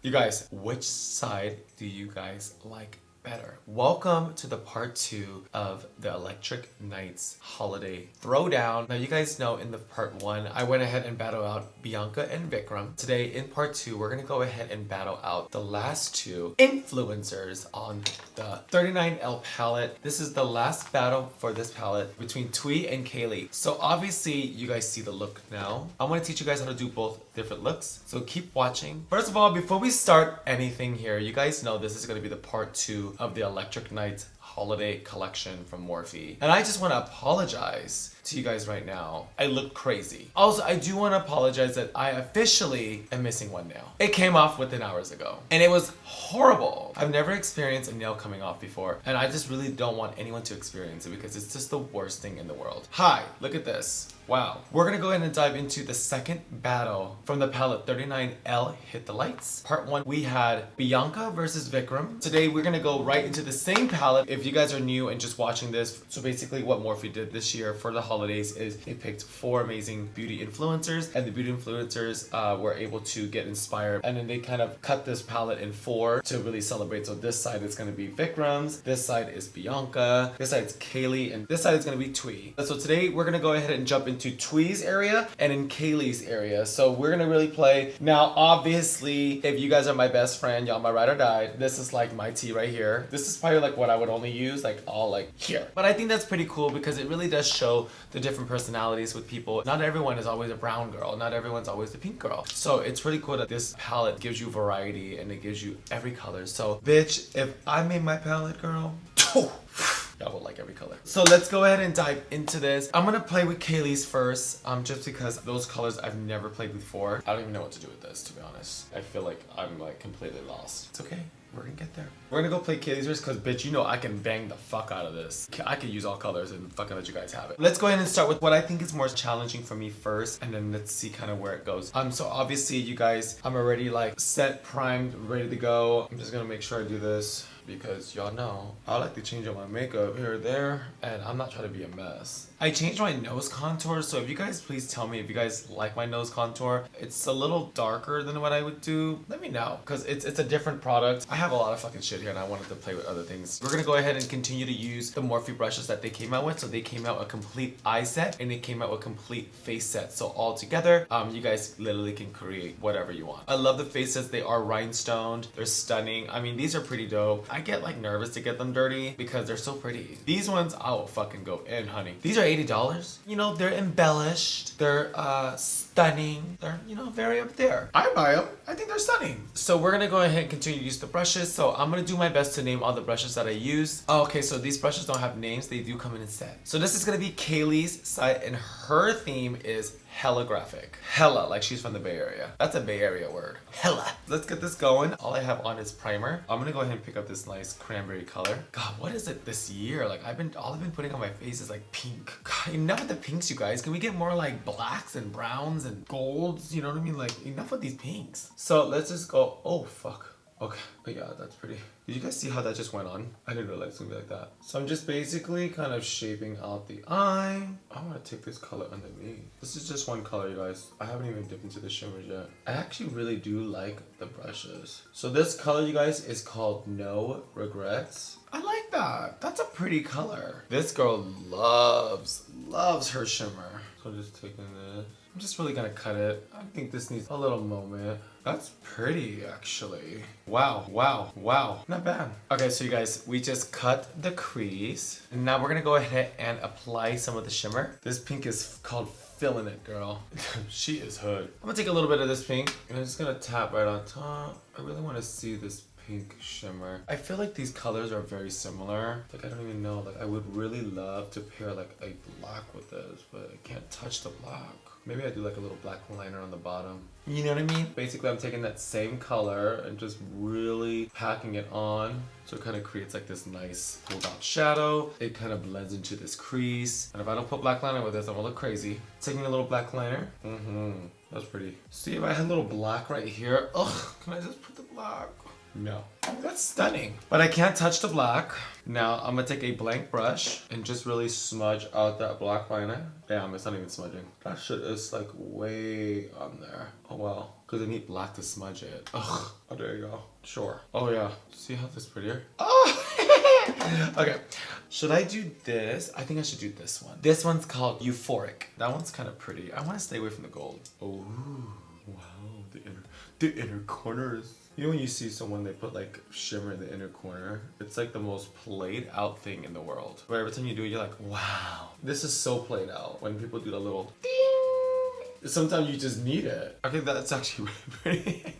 You guys, which side do you guys like better? Welcome to the part 2 of the Electric Nights Holiday Throwdown. Now you guys know in the part 1, I went ahead and battled out Bianca and Vikram. Today in part 2, we're gonna go ahead and battle out the last 2 influencers on the 39L palette. This is the last battle for this palette between Twee and Kaylee. So obviously you guys see the look now. I'm gonna teach you guys how to do both different looks. So keep watching. First of all, before we start anything here, you guys know this is gonna be the part 2 of the Electric Nights holiday collection from Morphe. And I just want to apologize to you guys right now. I look crazy. Also, I do want to apologize that I officially am missing one nail. It came off within hours ago and it was horrible. I've never experienced a nail coming off before and I just really don't want anyone to experience it because it's just the worst thing in the world. Hi, look at this. Wow. We're gonna go ahead and dive into the second battle from the palette 39L Hit the Lights. Part 1, we had Bianca versus Vikram. Today we're gonna go right into the same palette. If you guys are new and just watching this, so basically what Morphe did this year for the holidays is they picked 4 amazing beauty influencers and the beauty influencers were able to get inspired and then they kind of cut this palette in 4 to really celebrate. So this side is gonna be Vikram's, this side is Bianca, this side is Kaylee, and this side is gonna be Twee. So today we're gonna go ahead and jump into Twee's area and in Kaylee's area. So we're gonna really play. Now obviously, if you guys are my best friend, y'all my ride or die, this is like my tea right here. This is probably like what I would only use, like all like here. But I think that's pretty cool because it really does show the different personalities with people. Not everyone is always a brown girl, not everyone's always a pink girl. So it's really cool that this palette gives you variety and it gives you every color. So bitch, if I made my palette, girl, y'all will like every color. So let's go ahead and dive into this. I'm gonna play with Kaylee's first, just because those colors I've never played before. I don't even know what to do with this, to be honest. I feel like I'm like completely lost. It's okay. We're gonna get there. We're gonna go play Kaylee's first because bitch, you know I can bang the fuck out of this. I can use all colors and fucking let you guys have it. Let's go ahead and start with what I think is more challenging for me first and then let's see kind of where it goes. So obviously you guys, I'm already like set, primed, ready to go. I'm just gonna make sure I do this because y'all know I like to change up my makeup here or there and I'm not trying to be a mess. I changed my nose contour, so if you guys please tell me if you guys like my nose contour. It's a little darker than what I would do. Let me know because it's a different product. I have a lot of fucking shit here and I wanted to play with other things. We're gonna go ahead and continue to use the Morphe brushes that they came out with. So they came out a complete eye set and they came out with a complete face set. So all together, you guys literally can create whatever you want. I love the face sets. They are rhinestoned. They're stunning. I mean, these are pretty dope. I get like nervous to get them dirty because they're so pretty. These ones, I will fucking go in, honey. These are $80. You know, they're embellished. They're stunning. They're, you know, very up there. I buy them. I think they're stunning. So we're gonna go ahead and continue to use the brushes. So I'm gonna do my best to name all the brushes that I use. Oh, okay, so these brushes don't have names. They do come in a set. So this is gonna be Kaylee's side and her theme is hella graphic. Hella, like she's from the Bay Area. That's a Bay Area word. Hella. Let's get this going. All I have on is primer. I'm gonna go ahead and pick up this nice cranberry color. God, what is it this year? Like all I've been putting on my face is like pink. God, enough with the pinks, you guys. Can we get more like blacks and browns and golds? You know what I mean? Like enough with these pinks. So let's just go, oh fuck. Okay, but yeah, that's pretty. Did you guys see how that just went on? I didn't realize it was gonna be like that. So I'm just basically kind of shaping out the eye. I'm gonna take this color underneath. This is just one color, you guys. I haven't even dipped into the shimmers yet. I actually really do like the brushes. So this color, you guys, is called No Regrets. I like that. That's a pretty color. This girl loves her shimmer. So just taking this. I'm just really gonna cut it. I think this needs a little moment. That's pretty, actually. Wow, wow, wow. Not bad. Okay, so you guys, we just cut the crease. And now we're gonna go ahead and apply some of the shimmer. This pink is called Feeling It, girl. She is hood. I'm gonna take a little bit of this pink and I'm just gonna tap right on top. I really wanna see this pink shimmer. I feel like these colors are very similar. Like I don't even know. Like I would really love to pair like a black with this, but I can't touch the black. Maybe I do like a little black liner on the bottom. You know what I mean? Basically, I'm taking that same color and just really packing it on. So it kind of creates like this nice pulled out shadow. It kind of blends into this crease. And if I don't put black liner with this, I'm gonna look crazy. Taking a little black liner. That's pretty. See, if I had a little black right here. Ugh, can I just put the black? No. That's stunning. But I can't touch the black. Now I'm gonna take a blank brush and just really smudge out that black liner. Damn, it's not even smudging. That shit is like way on there. Oh well. Because I need black to smudge it. Ugh. Oh, there you go. Sure. Oh yeah. See how this is prettier? Oh! Okay. Should I do this? I think I should do this one. This one's called Euphoric. That one's kind of pretty. I want to stay away from the gold. Oh, wow. The inner corners. You know when you see someone, they put like shimmer in the inner corner? It's like the most played out thing in the world. Where every time you do it, you're like, wow. This is so played out. When people do the little ding. Sometimes you just need it. Okay, that's actually really pretty.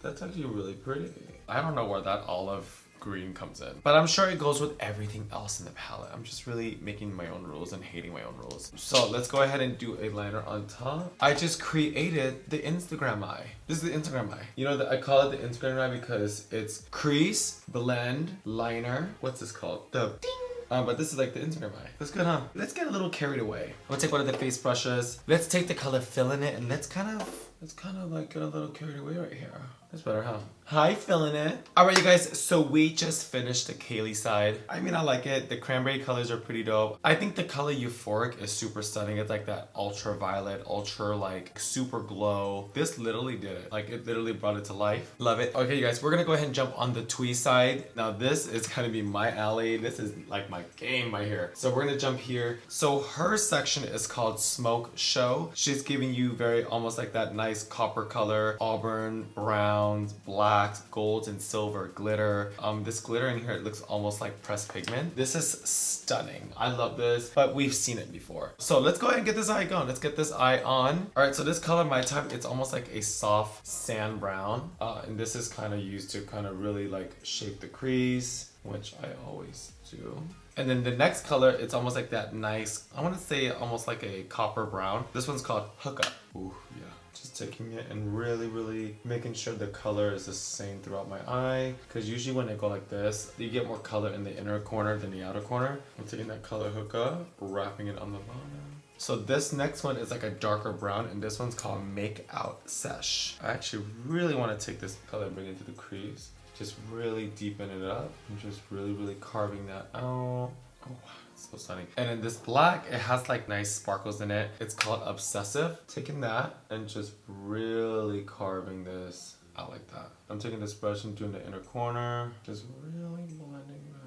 That's actually really pretty. I don't know where that olive green comes in, but I'm sure it goes with everything else in the palette. I'm just really making my own rules and hating my own rules. So let's go ahead and do a liner on top. I just created the Instagram eye. This is the Instagram eye. You know that I call it the Instagram eye because it's crease, blend, liner. What's this called? The ding. But this is like the Instagram eye. That's good, huh? Let's get a little carried away. I'm gonna take one of the face brushes. Let's take the color Fill in it and let's kind of like get a little carried away right here. That's better, huh? Hi, Filling it. All right, you guys, so we just finished the Kaylee side. I mean, I like it. The cranberry colors are pretty dope. I think the color Euphoric is super stunning. It's like that ultraviolet, ultra like super glow. This literally did it. Like it literally brought it to life. Love it. Okay, you guys, we're gonna go ahead and jump on the Twee side. Now this is gonna be my alley. This is like my game right here. So we're gonna jump here. So her section is called Smoke Show. She's giving you very almost like that nice copper color, auburn, browns, blacks, golds, and silver glitter. This glitter in here, it looks almost like pressed pigment. This is stunning. I love this, but we've seen it before. So let's go ahead and get this eye going. Let's get this eye on. All right, so this color, my type, it's almost like a soft sand brown. And this is kind of used to kind of really like shape the crease, which I always do. And then the next color, it's almost like that nice, I want to say almost like a copper brown. This one's called Hookup. Ooh, yeah. Just taking it and really making sure the color is the same throughout my eye. Because usually when I go like this, you get more color in the inner corner than the outer corner. I'm taking that color Hookup, wrapping it on the bottom. So this next one is like a darker brown, and this one's called Make Out Sesh. I actually really want to take this color and bring it to the crease. Just really deepen it up and just really carving that out. Oh wow, it's so stunning. And in this black, it has like nice sparkles in it. It's called Obsessive. Taking that and just really carving this out like that. I'm taking this brush and doing the inner corner, just really blending that.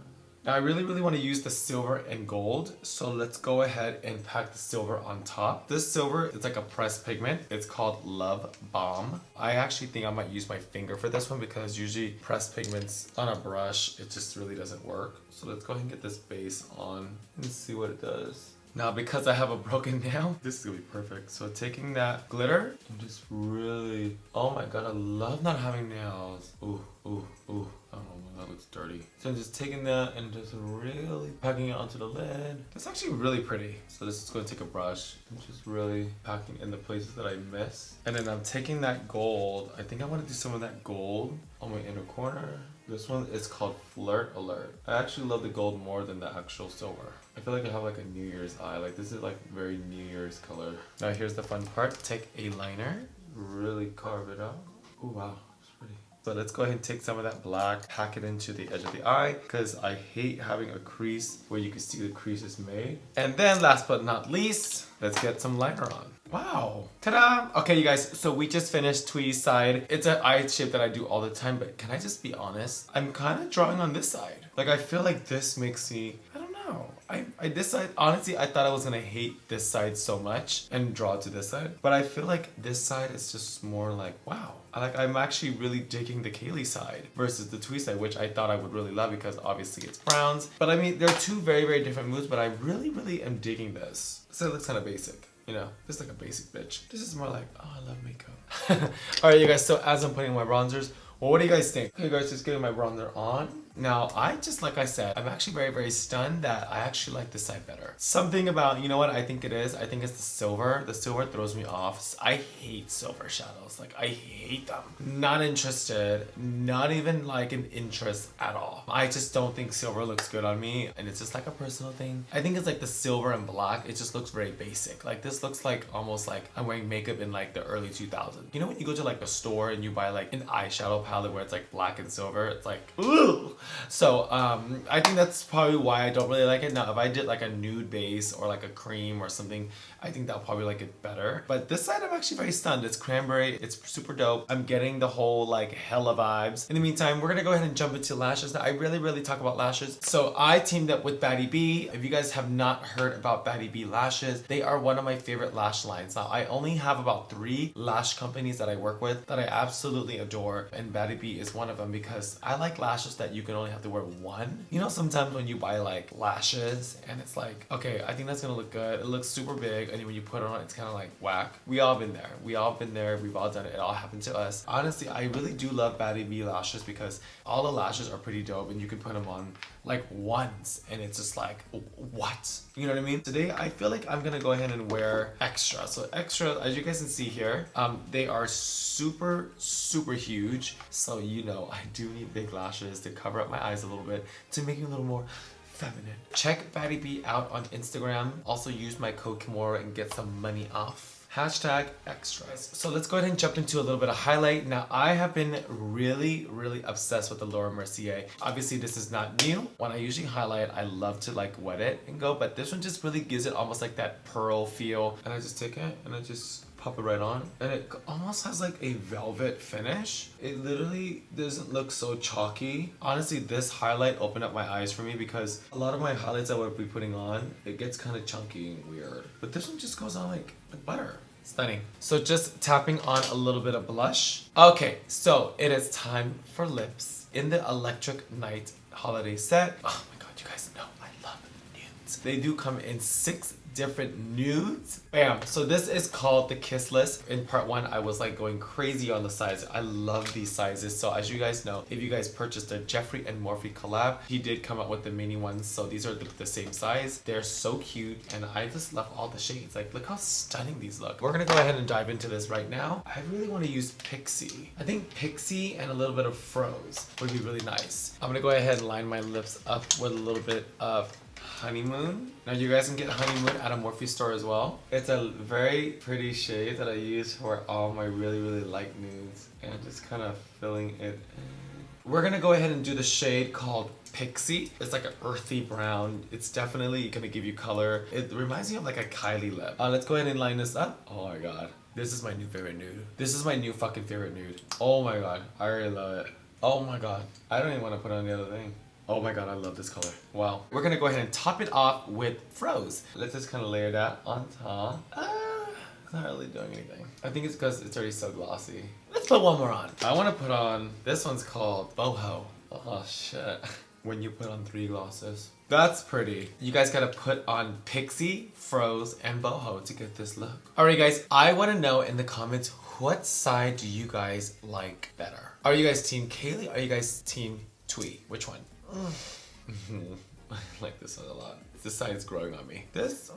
Now I really want to use the silver and gold, so let's go ahead and pack the silver on top. This silver is like a pressed pigment. It's called Love Bomb. I actually think I might use my finger for this one because usually pressed pigments on a brush, it just really doesn't work. So let's go ahead and get this base on and see what it does. Now because I have a broken nail, this is gonna be perfect. So taking that glitter and just really, oh my god, I love not having nails. Ooh. I don't know, that looks dirty. So I'm just taking that and just really packing it onto the lid. It's actually really pretty. So this is going to take a brush and just really packing in the places that I miss. And then I'm taking that gold. I think I want to do some of that gold on my inner corner. This one is called Flirt Alert. I actually love the gold more than the actual silver. I feel like I have like a New Year's eye. Like this is like very New Year's color. Now here's the fun part. Take a liner, really carve it out. Oh wow, it's pretty. So let's go ahead and take some of that black, pack it into the edge of the eye because I hate having a crease where you can see the crease is made. And then last but not least, let's get some liner on. Wow. Ta-da! Okay, you guys, so we just finished Twee's side. It's an eye shape that I do all the time, but can I just be honest? I'm kind of drawing on this side. Like, I feel like this makes me, I don't know. This side, honestly, I thought I was gonna hate this side so much and draw to this side. But I feel like this side is just more like, wow. I'm actually really digging the Kaylee side versus the Twee side, which I thought I would really love because obviously it's browns. But I mean, they're two very different moods, but I really am digging this. So it looks kind of basic. You know, this is like a basic bitch. This is more like, oh, I love makeup. Alright, you guys, so as I'm putting my bronzers, well, what do you guys think? Okay, guys, just getting my bronzer on. Now, I just, like I said, I'm actually very, very stunned that I actually like this side better. Something about, you know what I think it is? I think it's the silver. The silver throws me off. I hate silver shadows. Like, I hate them. Not interested. Not even like an interest at all. I just don't think silver looks good on me, and it's just like a personal thing. I think it's like the silver and black. It just looks very basic. Like, this looks like almost like I'm wearing makeup in like the early 2000s. You know when you go to like a store and you buy like an eyeshadow palette where it's like black and silver? It's like, ooh. So I think that's probably why I don't really like it. Now, if I did like a nude base or like a cream or something, I think that'll probably like it better. But this side, I'm actually very stunned. It's cranberry. It's super dope. I'm getting the whole like hella vibes. In the meantime, we're gonna go ahead and jump into lashes. Now, I really talk about lashes. So I teamed up with BADDIE B. If you guys have not heard about BADDIE B lashes, they are one of my favorite lash lines. Now, I only have about 3 lash companies that I work with that I absolutely adore, and BADDIE B is one of them because I like lashes that you can only have to wear one. You know, sometimes when you buy like lashes and it's like, okay, I think that's gonna look good. It looks super big, and then when you put it on, it's kind of like whack. We all been there. We've all done it. It all happened to us. Honestly, I really do love BADDIE B lashes because all the lashes are pretty dope, and you can put them on like once and it's just like, what? You know what I mean? Today, I feel like I'm gonna go ahead and wear extra. So extra, as you guys can see here, they are super huge. So, you know, I do need big lashes to cover up my eyes a little bit, to make me a little more feminine. Check BADDIE B out on Instagram. Also use my code Kimora and get some money off. Hashtag extras. So let's go ahead and jump into a little bit of highlight. Now, I have been really obsessed with the Laura Mercier. Obviously, this is not new. When I usually highlight, I love to like wet it and go, but this one just really gives it almost like that pearl feel. And I just take it and I just pop it right on, and it almost has like a velvet finish. It literally doesn't look so chalky. Honestly, this highlight opened up my eyes for me because a lot of my highlights I would be putting on, it gets kind of chunky and weird. But this one just goes on like butter. Stunning. So just tapping on a little bit of blush. Okay, so it is time for lips in the Electric Night holiday set. Oh my god, you guys know I love nudes. They do come in 6 different nudes. Bam. So this is called the Kiss List. In part 1, I was like going crazy on the size. I love these sizes. So as you guys know, if you guys purchased a Jeffree and Morphe collab, he did come up with the mini ones. So these are the same size. They're so cute, and I just love all the shades. Like, look how stunning these look. We're gonna go ahead and dive into this right now. I really want to use Pixie. I think Pixie and a little bit of Froze would be really nice. I'm gonna go ahead and line my lips up with a little bit of Honeymoon. Now you guys can get Honeymoon at a Morphe store as well. It's a very pretty shade that I use for all my really light nudes, and just kind of filling it in. We're gonna go ahead and do the shade called Pixie. It's like an earthy brown. It's definitely gonna give you color. It reminds me of like a Kylie lip. Let's go ahead and line this up. Oh my god. This is my new favorite nude. This is my new fucking favorite nude. Oh my god. I really love it. Oh my god. I don't even want to put on the other thing. Oh my god, I love this color. Wow. We're gonna go ahead and top it off with Froze. Let's just kind of layer that on top. It's not really doing anything. I think it's because it's already so glossy. Let's put one more on. I want to put on, this one's called Boho. Oh shit. When you put on 3 glosses. That's pretty. You guys gotta put on Pixie, Froze, and Boho to get this look. Alright guys, I want to know in the comments, what side do you guys like better? Are you guys team Kaylee? Are you guys team Twee? Which one? I like this one a lot. This side is growing on me. This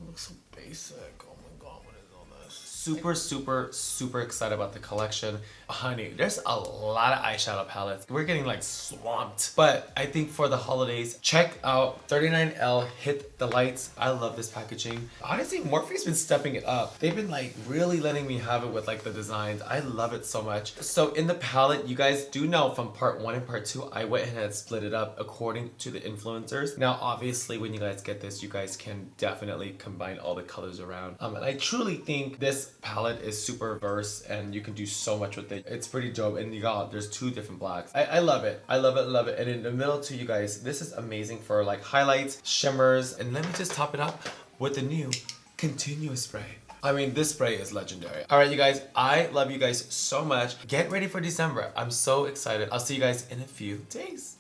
looks so basic. Oh my god, what is all this? Super excited about the collection. Honey, there's a lot of eyeshadow palettes. We're getting like swamped. But I think for the holidays, check out 39L Hit the Lights. I love this packaging. Honestly, Morphe's been stepping it up. They've been like really letting me have it with like the designs. I love it so much. So in the palette, you guys do know from part 1 and part 2, I went ahead and split it up according to the influencers. Now, obviously, when you guys get this, you guys can definitely combine all the colors around. And I truly think this palette is super diverse and you can do so much with it. It's pretty dope, and you got, there's 2 different blacks. I love it. I love it. And in the middle too, you guys, this is amazing for like highlights, shimmers, and let me just top it up with the new continuous spray. I mean, this spray is legendary. All right, you guys, I love you guys so much. Get ready for December. I'm so excited. I'll see you guys in a few days.